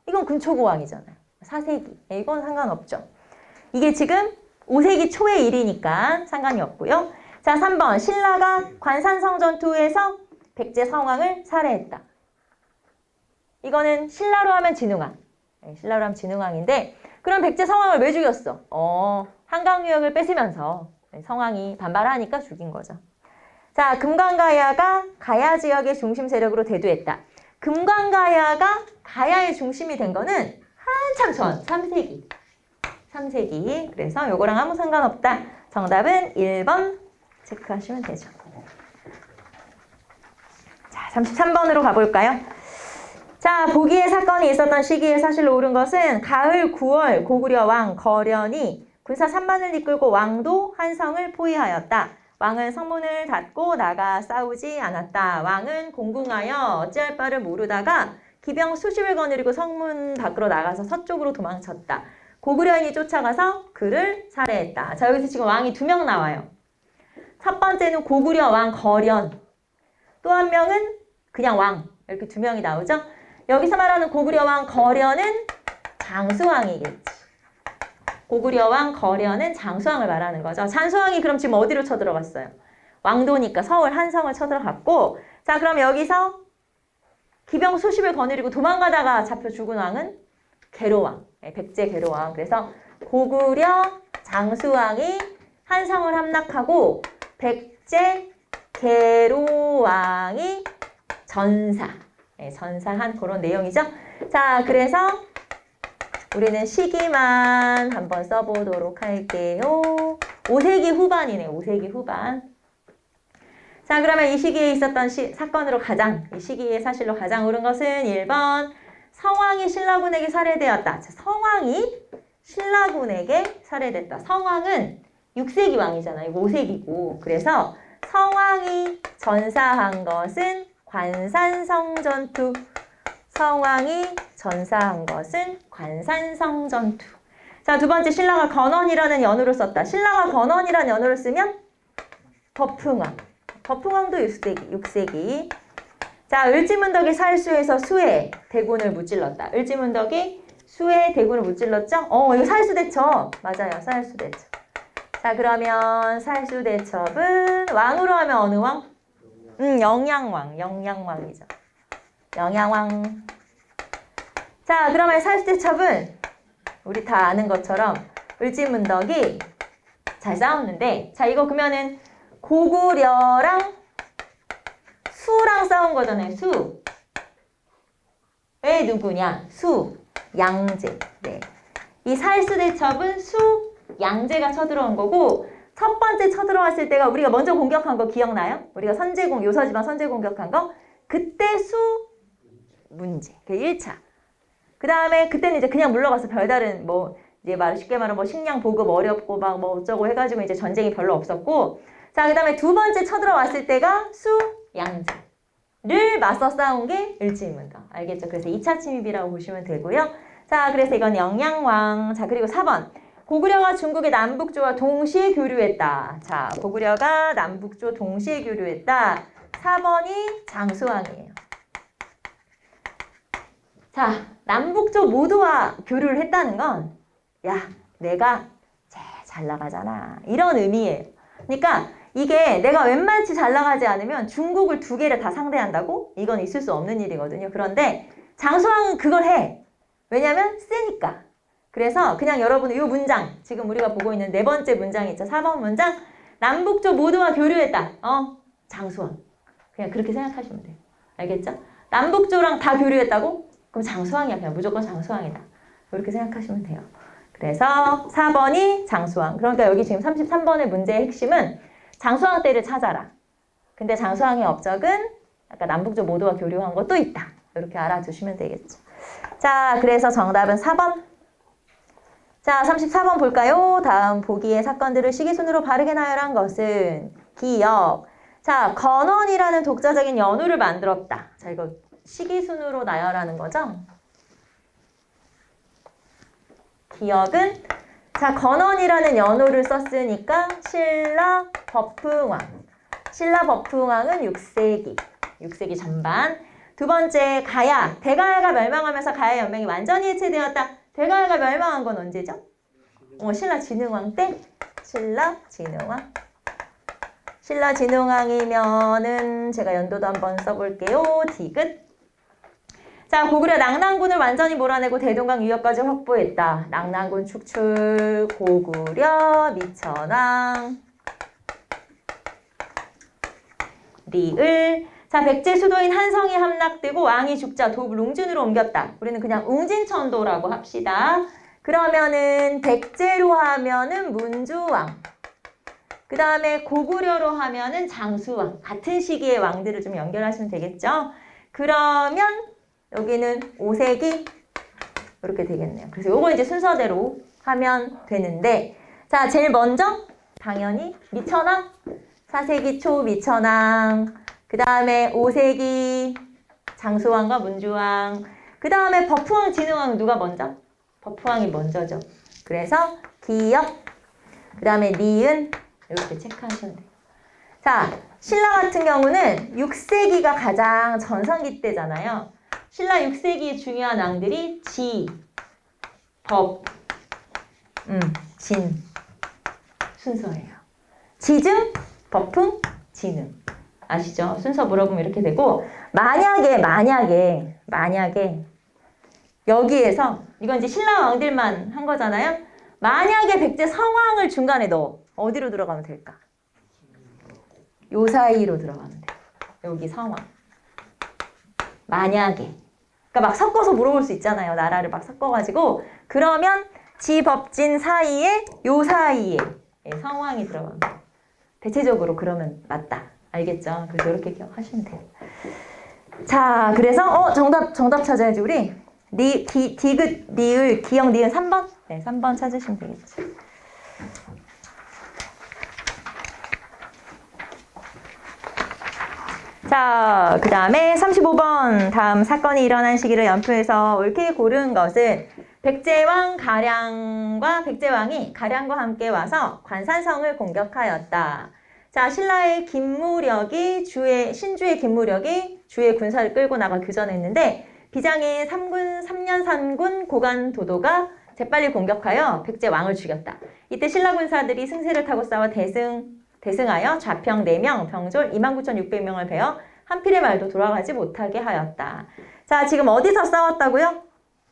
이건 근초고왕이잖아요. 4세기. 이건 상관없죠. 이게 지금 5세기 초의 일이니까 상관이 없고요. 자, 3번. 신라가 관산성 전투에서 백제 성왕을 살해했다. 이거는 신라로 하면 진흥왕. 신라로 하면 진흥왕인데 그럼 백제 성왕을 왜 죽였어? 한강유역을 뺏으면서 성왕이 반발하니까 죽인 거죠. 자, 금관가야가 가야 지역의 중심 세력으로 대두했다. 금관가야가 가야의 중심이 된 거는 한참 전, 3세기. 3세기. 그래서 요거랑 아무 상관없다. 정답은 1번 체크하시면 되죠. 자, 33번으로 가볼까요? 자, 보기의 사건이 있었던 시기에 사실로 옳은 것은 가을 9월 고구려 왕 거련이 군사 3만을 이끌고 왕도 한성을 포위하였다. 왕은 성문을 닫고 나가 싸우지 않았다. 왕은 공궁하여 어찌할 바를 모르다가 기병 수십을 거느리고 성문 밖으로 나가서 서쪽으로 도망쳤다. 고구려인이 쫓아가서 그를 살해했다. 자, 여기서 지금 왕이 2명 나와요. 첫 번째는 고구려 왕 거련. 또 한 명은 그냥 왕. 이렇게 2명이 나오죠. 여기서 말하는 고구려 왕 거련은 장수왕이겠지. 고구려 왕 거련은 장수왕을 말하는 거죠. 장수왕이 그럼 지금 어디로 쳐들어갔어요? 왕도니까 서울 한성을 쳐들어갔고, 자, 그럼 여기서 기병 수십을 거느리고 도망가다가 잡혀 죽은 왕은 계로왕, 백제 계로왕. 그래서 고구려 장수왕이 한성을 함락하고 백제 계로왕이 전사한 그런 내용이죠. 자, 그래서 우리는 시기만 한번 써보도록 할게요. 5세기 후반이네. 5세기 후반. 자, 그러면 이 시기에 있었던 사건으로 이 시기에 사실로 가장 옳은 것은 1번. 성왕이 신라군에게 살해되었다. 자, 성왕이 신라군에게 살해됐다. 성왕은 6세기 왕이잖아요. 5세기고. 그래서 성왕이 전사한 것은 관산성 전투. 성왕이 전사한 것은 관산성 전투. 자, 두 번째, 신라가 건원이라는 연호를 썼다. 신라가 건원이라는 연호를 쓰면 덕풍왕. 덕풍왕도 6세기. 자, 을지문덕이 살수에서 수에 대군을 무찔렀다. 을지문덕이 수에 대군을 무찔렀죠? 이거 살수대첩. 맞아요. 살수대첩. 자, 그러면 살수대첩은 왕으로 하면 어느 왕? 영양왕이죠. 영양왕. 자, 그러면 살수대첩은 우리 다 아는 것처럼 을지문덕이 잘 싸웠는데, 자, 이거 그러면은 고구려랑 수랑 싸운 거잖아요. 수. 왜 누구냐? 수, 양제. 네. 이 살수대첩은 수, 양제가 쳐들어온 거고, 첫 번째 쳐들어왔을 때가 우리가 먼저 공격한 거 기억나요? 우리가 요서지방 선제 공격한 거. 그때 수, 문제. 그 1차. 그 다음에 그때는 이제 그냥 물러가서 별다른 뭐 이제 쉽게 말하면 뭐 식량 보급 어렵고 막 뭐 어쩌고 해가지고 이제 전쟁이 별로 없었고 자, 그 다음에 두 번째 쳐들어왔을 때가 수양제를 맞서 싸운 게 을지문덕. 알겠죠? 그래서 2차 침입이라고 보시면 되고요. 자, 그래서 이건 영양왕. 자, 그리고 4번. 고구려가 중국의 남북조와 동시에 교류했다. 자, 고구려가 남북조 동시에 교류했다. 4번이 장수왕이에요. 자, 남북조 모두와 교류를 했다는 건 야, 내가 제일 잘 나가잖아. 이런 의미예요. 그러니까 이게 내가 웬만치 잘 나가지 않으면 중국을 두 개를 다 상대한다고? 이건 있을 수 없는 일이거든요. 그런데 장수왕은 그걸 해. 왜냐면 세니까. 그래서 그냥 여러분은 이 문장, 지금 우리가 보고 있는 네 번째 문장 있죠. 4번 문장. 남북조 모두와 교류했다. 장수왕. 그냥 그렇게 생각하시면 돼요. 알겠죠? 남북조랑 다 교류했다고? 그럼 장수왕이야. 그냥 무조건 장수왕이다. 이렇게 생각하시면 돼요. 그래서 4번이 장수왕. 그러니까 여기 지금 33번의 문제의 핵심은 장수왕 때를 찾아라. 근데 장수왕의 업적은 아까 남북조 모두와 교류한 것도 있다. 이렇게 알아두시면 되겠죠. 자, 그래서 정답은 4번. 자, 34번 볼까요? 다음 보기의 사건들을 시기순으로 바르게 나열한 것은 기역. 자, 건원이라는 독자적인 연우를 만들었다. 자, 이거 시기순으로 나열하는 거죠? 기역은 자, 건원이라는 연호를 썼으니까 신라 법흥왕. 신라 법흥왕은 6세기 전반. 두 번째 가야. 대가야가 멸망하면서 가야 연맹이 완전히 해체되었다. 대가야가 멸망한 건 언제죠? 신라 진흥왕 때. 신라 진흥왕. 신라 진흥왕이면은 제가 연도도 한번 써볼게요. 디귿. 자, 고구려 낙랑군을 완전히 몰아내고 대동강 유역까지 확보했다. 낙랑군 축출, 고구려, 미천왕, 리을. 자, 백제 수도인 한성이 함락되고 왕이 죽자 도읍을 웅진으로 옮겼다. 우리는 그냥 웅진천도라고 합시다. 그러면은 백제로 하면은 문주왕. 그 다음에 고구려로 하면은 장수왕. 같은 시기의 왕들을 좀 연결하시면 되겠죠? 그러면 여기는 5세기 이렇게 되겠네요. 그래서 요거 이제 순서대로 하면 되는데 자, 제일 먼저 당연히 미천왕. 4세기 초 미천왕. 그 다음에 5세기 장수왕과 문주왕. 그 다음에 법후왕, 진흥왕 누가 먼저? 법후왕이 먼저죠. 그래서 기역. 그 다음에 니은 이렇게 체크하시면 돼요. 자, 신라 같은 경우는 6세기가 가장 전성기 때잖아요. 신라 6세기의 중요한 왕들이 지, 법, 진 순서예요. 지증, 법흥, 진흥. 아시죠? 순서 물어보면 이렇게 되고 만약에 여기에서 이건 이제 신라 왕들만 한 거잖아요. 만약에 백제 성왕을 중간에 넣어 어디로 들어가면 될까? 요 사이로 들어가면 돼. 여기 성왕. 만약에. 그러니까 막 섞어서 물어볼 수 있잖아요. 나라를 막 섞어가지고. 그러면 지법진 사이에 요 사이에 성왕이 들어가면 돼. 대체적으로 그러면 맞다. 알겠죠? 그래서 이렇게 기억하시면 돼요. 자, 그래서 정답 찾아야지 우리. 디귿, 리을, 기역, 니은 3번? 네, 3번 찾으시면 되겠죠. 자, 그 다음에 35번. 다음 사건이 일어난 시기를 연표해서 옳게 고른 것은 백제왕 가량과 백제왕이 가량과 함께 와서 관산성을 공격하였다. 자, 신라의 김무력이 신주의 김무력이 주의 군사를 끌고 나가 교전했는데 비장의 3년산군 고관도도가 재빨리 공격하여 백제왕을 죽였다. 이때 신라 군사들이 승세를 타고 싸워 대승하여 좌평 4명, 병졸 29,600명을 베어 한 필의 말도 돌아가지 못하게 하였다. 자, 지금 어디서 싸웠다고요?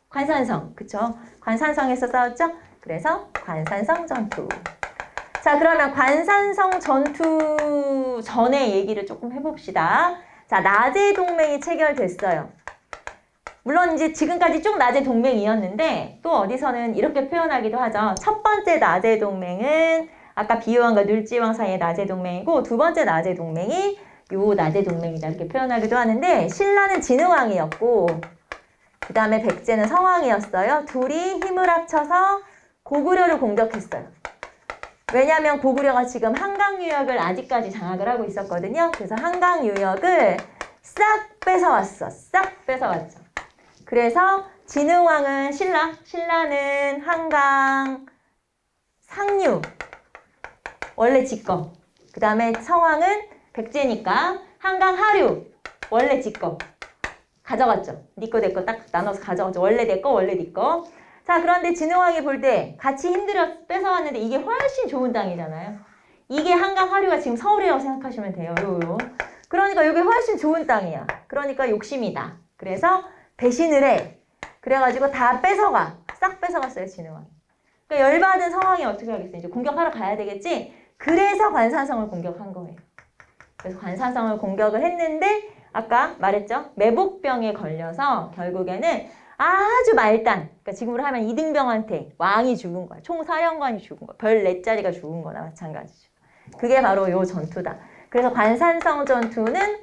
관산성, 그쵸? 관산성에서 싸웠죠? 그래서 관산성 전투. 자, 그러면 관산성 전투 전의 얘기를 조금 해봅시다. 자, 나제 동맹이 체결됐어요. 물론 이제 지금까지 쭉 나제 동맹이었는데 또 어디서는 이렇게 표현하기도 하죠. 첫 번째 나제 동맹은 아까 비유왕과 눌지왕 사이의 나제 동맹이고 두 번째 나제 동맹이 요 나제 동맹이다 이렇게 표현하기도 하는데 신라는 진흥왕이었고 그 다음에 백제는 성왕이었어요. 둘이 힘을 합쳐서 고구려를 공격했어요. 왜냐하면 고구려가 지금 한강 유역을 아직까지 장악을 하고 있었거든요. 그래서 한강 유역을 싹 뺏어왔어. 싹 뺏어왔죠. 그래서 진흥왕은 신라는 한강 상류 원래 지거. 그 다음에 성왕은 백제니까 한강 하류 원래 지거 가져갔죠. 니 거 내 거 딱 나눠서 가져갔죠. 원래 내 거 원래 니 거. 자, 그런데 진흥왕이 볼 때 같이 힘들어 뺏어왔는데 이게 훨씬 좋은 땅이잖아요. 이게 한강 하류가 지금 서울이라고 생각하시면 돼요. 요요. 그러니까 이게 훨씬 좋은 땅이야. 그러니까 욕심이다. 그래서 배신을 해. 그래가지고 다 뺏어가. 싹 뺏어갔어요, 진흥왕이. 그러니까 열받은 성왕이 어떻게 하겠어요? 이제 공격하러 가야 되겠지? 그래서 관산성을 공격한 거예요. 그래서 관산성을 공격을 했는데 아까 말했죠? 매복병에 걸려서 결국에는 아주 말단, 그러니까 지금으로 하면 이등병한테 왕이 죽은 거야. 총사령관이 죽은 거야. 별 4자리가 죽은 거나 마찬가지죠. 그게 바로 요 전투다. 그래서 관산성 전투는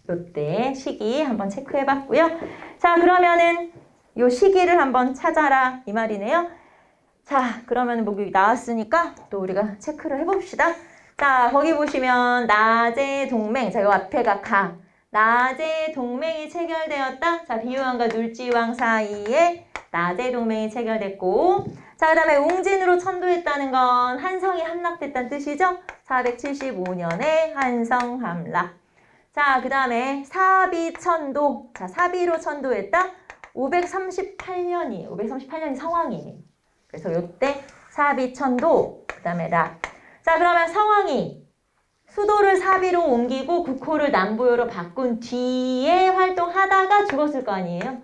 요때 시기 한번 체크해봤고요. 자, 그러면은 요 시기를 한번 찾아라 이 말이네요. 자, 그러면 뭐 나왔으니까 또 우리가 체크를 해봅시다. 자, 거기 보시면 나제 동맹, 자, 요 앞에가 가. 나제 동맹이 체결되었다. 자, 비유왕과 눌지왕 사이에 나제 동맹이 체결됐고, 자, 그 다음에 웅진으로 천도했다는 건 한성이 함락됐다는 뜻이죠. 475년에 한성 함락. 자, 그 다음에 사비천도. 자, 사비로 천도했다. 538년이에요. 538년이 성왕이에요. 그래서 요때 사비천도, 그 다음에 락. 자, 그러면 성왕이 수도를 사비로 옮기고 국호를 남부여로 바꾼 뒤에 활동하다가 죽었을 거 아니에요?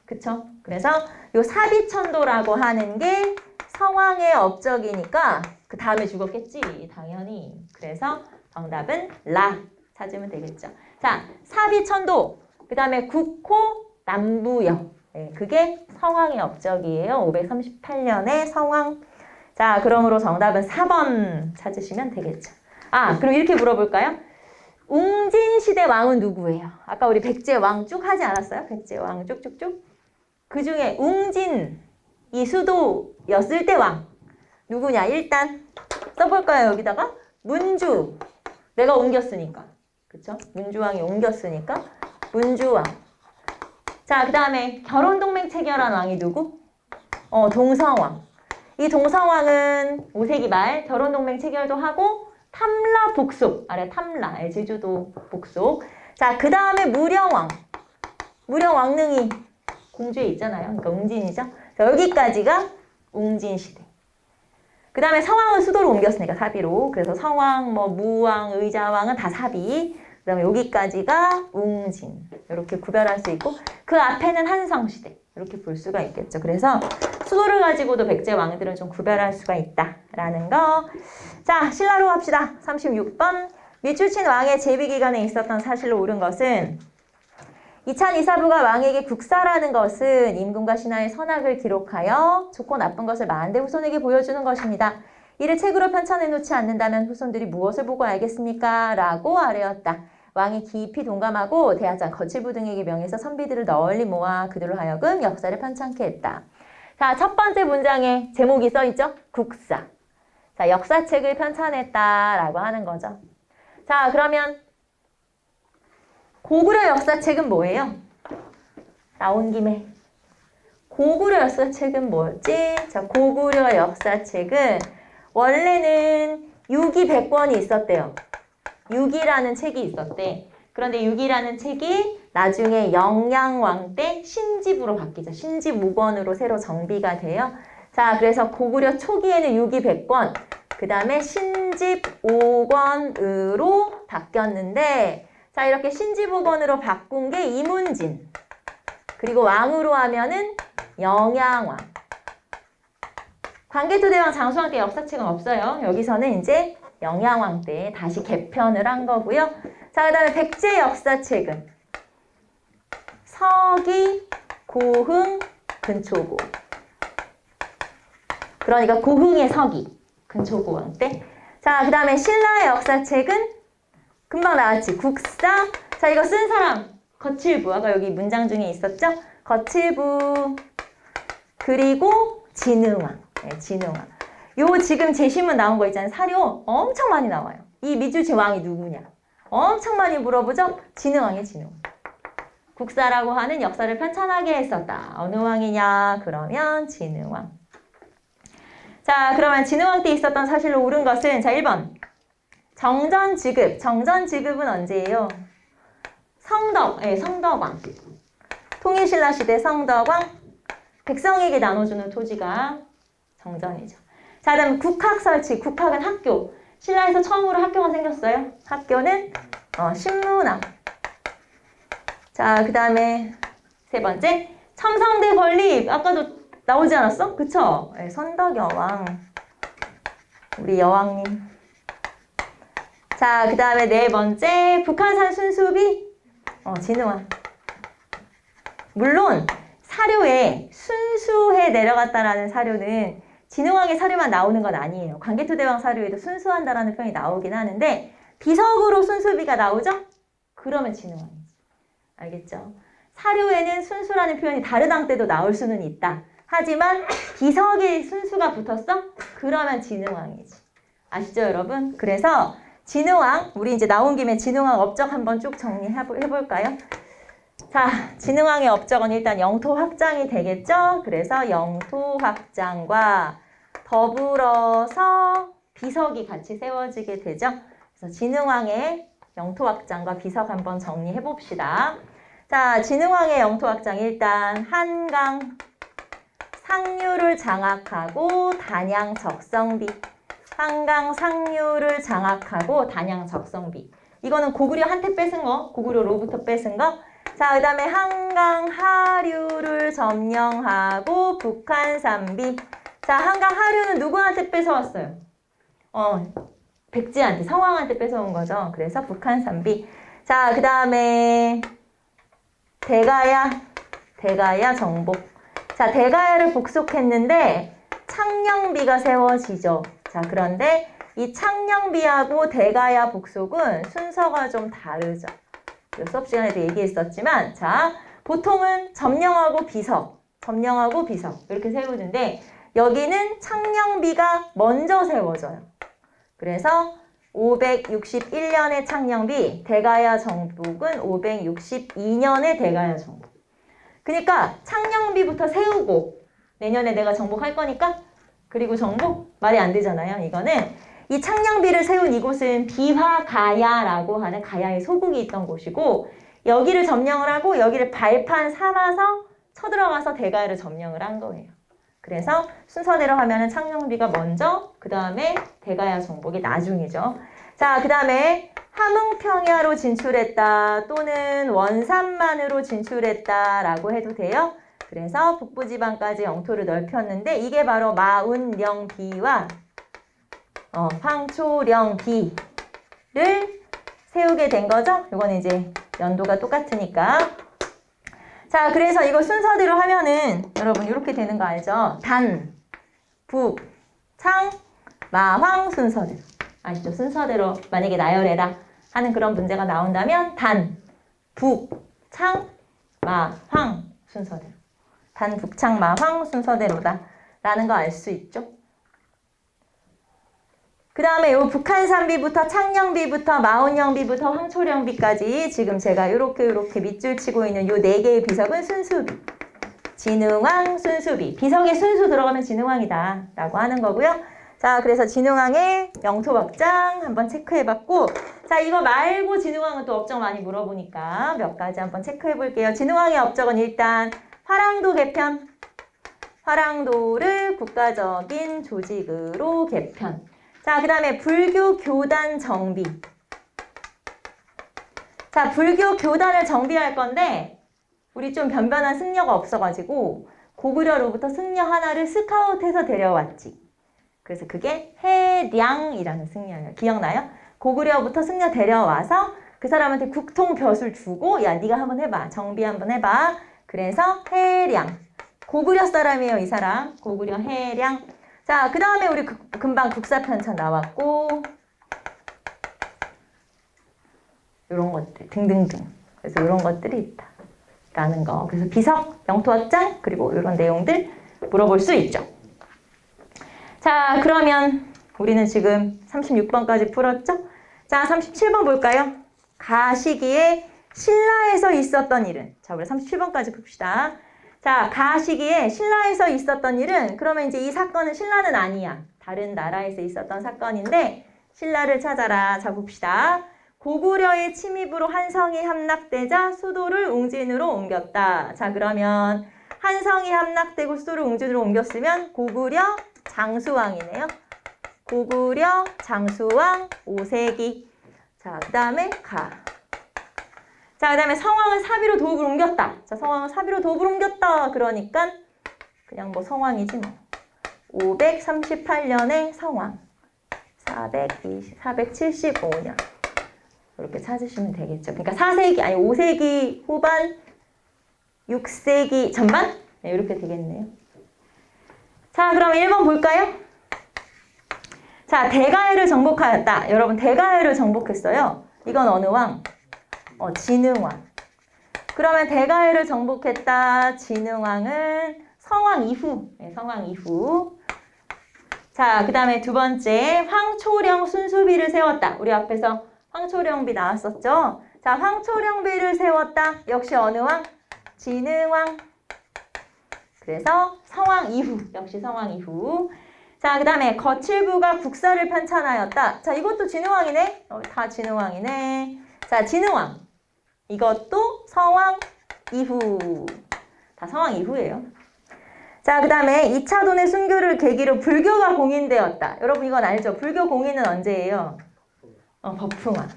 그쵸? 그래서 요 사비천도라고 하는 게 성왕의 업적이니까 그 다음에 죽었겠지, 당연히. 그래서 정답은 라 찾으면 되겠죠. 자, 사비천도, 그 다음에 국호 남부여. 네, 그게 성왕의 업적이에요. 538년에 성왕. 자, 그러므로 정답은 4번 찾으시면 되겠죠. 아, 그럼 이렇게 물어볼까요? 웅진시대 왕은 누구예요? 아까 우리 백제왕 쭉 하지 않았어요? 백제왕 쭉쭉쭉. 그 중에 웅진, 이 수도였을 때 왕. 누구냐? 일단 써볼까요? 여기다가 문주. 내가 옮겼으니까. 그쵸? 문주왕이 옮겼으니까 문주왕. 자, 그 다음에 결혼동맹 체결한 왕이 누구? 동성왕. 이 동성왕은 5세기 말 결혼동맹 체결도 하고 탐라 복속, 아래 탐라, 제주도 복속. 자, 그 다음에 무령왕. 무령 왕릉이 공주에 있잖아요. 그러니까 웅진이죠. 자, 여기까지가 웅진시대. 그 다음에 성왕은 수도를 옮겼으니까 사비로. 그래서 성왕, 뭐 무왕, 의자왕은 다 사비. 그 다음에 여기까지가 웅진. 이렇게 구별할 수 있고 그 앞에는 한성시대. 이렇게 볼 수가 있겠죠. 그래서 수도를 가지고도 백제 왕들은 좀 구별할 수가 있다라는 거. 자, 신라로 합시다. 36번. 밀주친 왕의 재위 기간에 있었던 사실로 옳은 것은 이찬 이사부가 왕에게 국사라는 것은 임금과 신하의 선악을 기록하여 좋고 나쁜 것을 만대 후손에게 보여주는 것입니다. 이를 책으로 편찬해 놓지 않는다면 후손들이 무엇을 보고 알겠습니까? 라고 아뢰었다. 왕이 깊이 동감하고 대하장 거칠부 등에게 명해서 선비들을 널리 모아 그들로 하여금 역사를 편찬케 했다. 자, 첫 번째 문장에 제목이 써있죠? 국사. 자, 역사책을 편찬했다라고 하는 거죠. 자, 그러면 고구려 역사책은 뭐예요? 나온 김에 고구려 역사책은 뭐였지? 자, 고구려 역사책은 원래는 유기 100권이 있었대요. 유기라는 책이 있었대. 그런데 유기라는 책이 나중에 영양왕 때 신집으로 바뀌죠. 신집 5권으로 새로 정비가 돼요. 자, 그래서 고구려 초기에는 유기 100권, 그 다음에 신집 5권으로 바뀌었는데, 자, 이렇게 신집 5권으로 바꾼 게 이문진. 그리고 왕으로 하면은 영양왕. 광개토대왕 장수왕 때 역사책은 없어요. 여기서는 이제 영양왕 때 다시 개편을 한 거고요. 자, 그 다음에 백제 역사책은 서기, 고흥, 근초고. 그러니까 고흥의 서기, 근초고 왕 때. 자, 그 다음에 신라의 역사책은 금방 나왔지. 국사. 자, 이거 쓴 사람 거칠부. 아까 여기 문장 중에 있었죠? 거칠부, 그리고 진흥왕. 네, 진흥왕. 요 지금 제시문 나온 거 있잖아요. 사료 엄청 많이 나와요. 이 미주지 왕이 누구냐? 엄청 많이 물어보죠? 진흥왕이 진흥왕. 국사라고 하는 역사를 편찬하게 했었다. 어느 왕이냐? 그러면 진흥왕. 자, 그러면 진흥왕 때 있었던 사실로 옳은 것은 자, 1번. 정전지급. 정전지급은 언제예요? 성덕왕. 통일신라 시대 성덕왕. 백성에게 나눠주는 토지가 정전이죠. 자, 다음 국학 설치. 국학은 학교. 신라에서 처음으로 학교가 생겼어요. 학교는 신문학. 자, 그 다음에 세 번째. 첨성대 건립. 아까도 나오지 않았어? 그쵸? 네, 선덕여왕. 우리 여왕님. 자, 그 다음에 네 번째. 북한산 순수비. 진흥왕. 물론 사료에 순수해 내려갔다라는 사료는 진흥왕의 사료만 나오는 건 아니에요. 광개토대왕 사료에도 순수한다라는 표현이 나오긴 하는데 비석으로 순수비가 나오죠? 그러면 진흥왕이지. 알겠죠? 사료에는 순수라는 표현이 다른 왕 때도 나올 수는 있다. 하지만 비석에 순수가 붙었어? 그러면 진흥왕이지. 아시죠, 여러분? 그래서 진흥왕, 우리 이제 나온 김에 진흥왕 업적 한번 쭉 정리해볼까요? 자, 진흥왕의 업적은 일단 영토 확장이 되겠죠? 그래서 영토 확장과 더불어서 비석이 같이 세워지게 되죠? 그래서 진흥왕의 영토 확장과 비석 한번 정리해 봅시다. 자, 진흥왕의 영토 확장 일단 한강 상류를 장악하고 단양 적성비. 한강 상류를 장악하고 단양 적성비. 이거는 고구려 한테 뺏은 거, 고구려로부터 뺏은 거. 자, 그 다음에 한강 하류를 점령하고 북한산비. 자, 한강 하류는 누구한테 뺏어왔어요? 백제한테, 성왕한테 뺏어온 거죠. 그래서 북한산비. 자, 그 다음에 대가야 정복. 자, 대가야를 복속했는데 창녕비가 세워지죠. 자, 그런데 이 창녕비하고 대가야 복속은 순서가 좀 다르죠. 수업 시간에도 얘기했었지만, 자, 보통은 점령하고 비석 이렇게 세우는데 여기는 창녕비가 먼저 세워져요. 그래서 561년의 창녕비, 대가야 정복은 562년의 대가야 정복. 그러니까 창녕비부터 세우고 내년에 내가 정복할 거니까 그리고 정복? 말이 안 되잖아요. 이거는 이 창녕비를 세운 이곳은 비화가야라고 하는 가야의 소국이 있던 곳이고 여기를 점령을 하고 여기를 발판 삼아서 쳐들어가서 대가야를 점령을 한 거예요. 그래서 순서대로 하면은 창녕비가 먼저, 그 다음에 대가야 정복이 나중이죠. 자, 그 다음에 함흥평야로 진출했다 또는 원산만으로 진출했다라고 해도 돼요. 그래서 북부지방까지 영토를 넓혔는데 이게 바로 마운령비와 황초령비를 세우게 된 거죠. 이거는 이제 연도가 똑같으니까. 자, 그래서 이거 순서대로 하면은 여러분 이렇게 되는 거 알죠? 단, 북, 창, 마, 황 순서대로. 아시죠? 순서대로 만약에 나열해라 하는 그런 문제가 나온다면 단, 북, 창, 마, 황 순서대로. 단, 북, 창, 마, 황 순서대로다 라는 거 알 수 있죠? 그 다음에 요 북한산비부터 창녕비부터 마운령비부터 황초령비까지 지금 제가 요렇게 밑줄 치고 있는 요 4개의 비석은 순수비. 진흥왕 순수비. 비석에 순수 들어가면 진흥왕이다 라고 하는 거고요. 자, 그래서 진흥왕의 영토 확장 한번 체크해봤고, 자, 이거 말고 진흥왕은 또 업적 많이 물어보니까 몇 가지 한번 체크해볼게요. 진흥왕의 업적은 일단 화랑도 개편. 화랑도를 국가적인 조직으로 개편. 자, 그 다음에 불교 교단 정비. 자, 불교 교단을 정비할 건데 우리 좀 변변한 승려가 없어가지고 고구려로부터 승려 하나를 스카웃해서 데려왔지. 그래서 그게 해량이라는 승려예요. 기억나요? 고구려부터 승려 데려와서 그 사람한테 국통벼슬 주고 야, 네가 한번 해봐. 정비 한번 해봐. 그래서 해량. 고구려 사람이에요, 이 사람. 고구려 해량. 자, 그 다음에 우리 금방 국사편찬 나왔고 이런 것들 등등등. 그래서 이런 것들이 있다 라는 거. 그래서 비석, 영토확장, 그리고 이런 내용들 물어볼 수 있죠. 자, 그러면 우리는 지금 36번까지 풀었죠? 자, 37번 볼까요? 가시기에 신라에서 있었던 일은. 자, 우리 37번까지 봅시다. 자, 가시기에 신라에서 있었던 일은, 그러면 이제 이 사건은 신라는 아니야. 다른 나라에서 있었던 사건인데 신라를 찾아라. 자, 봅시다. 고구려의 침입으로 한성이 함락되자 수도를 웅진으로 옮겼다. 자, 그러면 한성이 함락되고 수도를 웅진으로 옮겼으면 고구려 장수왕이네요. 고구려 장수왕 오세기. 자, 그 다음에 가. 자, 그 다음에 성왕은 사비로 도읍을 옮겼다. 자, 성왕은 사비로 도읍을 옮겼다. 그러니까 그냥 뭐 성왕이지 뭐. 538년에 성왕. 475년. 이렇게 찾으시면 되겠죠. 그러니까 4세기, 아니 5세기 후반, 6세기 전반? 네, 이렇게 되겠네요. 자, 그럼 1번 볼까요? 자, 대가해를 정복하였다. 여러분, 대가해를 정복했어요. 이건 어느 왕? 진흥왕. 그러면 대가해를 정복했다. 진흥왕은 성왕 이후. 네, 성왕 이후. 자, 그 다음에 두 번째, 황초령 순수비를 세웠다. 우리 앞에서 황초령비 나왔었죠? 자, 황초령비를 세웠다. 역시 어느 왕? 진흥왕. 그래서 성왕 이후. 역시 성왕 이후. 자, 그 다음에 거칠부가 국사를 편찬하였다. 자, 이것도 진흥왕이네. 다 진흥왕이네. 자, 진흥왕. 이것도 성왕 이후. 다 성왕 이후예요. 자, 그 다음에 2차 돈의 순교를 계기로 불교가 공인되었다. 여러분 이건 알죠? 불교 공인은 언제예요? 법흥왕.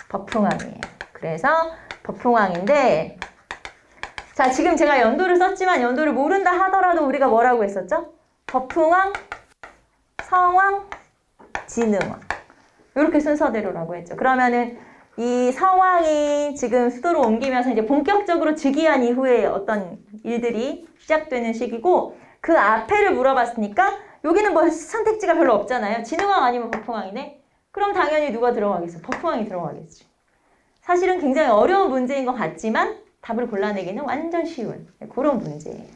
법흥왕이에요. 그래서 법흥왕인데, 자, 지금 제가 연도를 썼지만 연도를 모른다 하더라도 우리가 뭐라고 했었죠? 법흥왕, 성왕, 진흥왕. 이렇게 순서대로라고 했죠. 그러면은 이 성왕이 지금 수도로 옮기면서 이제 본격적으로 즉위한 이후에 어떤 일들이 시작되는 시기고, 그 앞에를 물어봤으니까 여기는 뭐 선택지가 별로 없잖아요. 진흥왕 아니면 법흥왕이네? 그럼 당연히 누가 들어가겠어? 법흥왕이 들어가겠지. 사실은 굉장히 어려운 문제인 것 같지만 답을 골라내기는 완전 쉬운 그런 문제예요.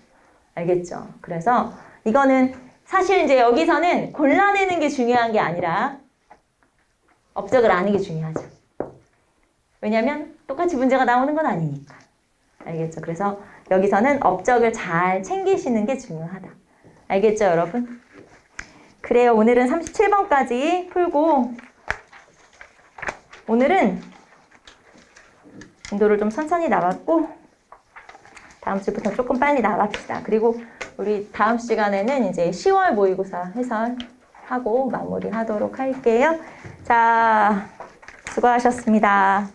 알겠죠? 그래서 이거는 사실 이제 여기서는 골라내는 게 중요한 게 아니라 업적을 아는 게 중요하죠. 왜냐면 똑같이 문제가 나오는 건 아니니까. 알겠죠? 그래서 여기서는 업적을 잘 챙기시는 게 중요하다. 알겠죠, 여러분? 그래요. 오늘은 37번까지 풀고, 오늘은 인도를 좀 천천히 나갔고 다음 주부터 조금 빨리 나갑시다. 그리고 우리 다음 시간에는 이제 10월 모의고사 해설하고 마무리하도록 할게요. 자, 수고하셨습니다.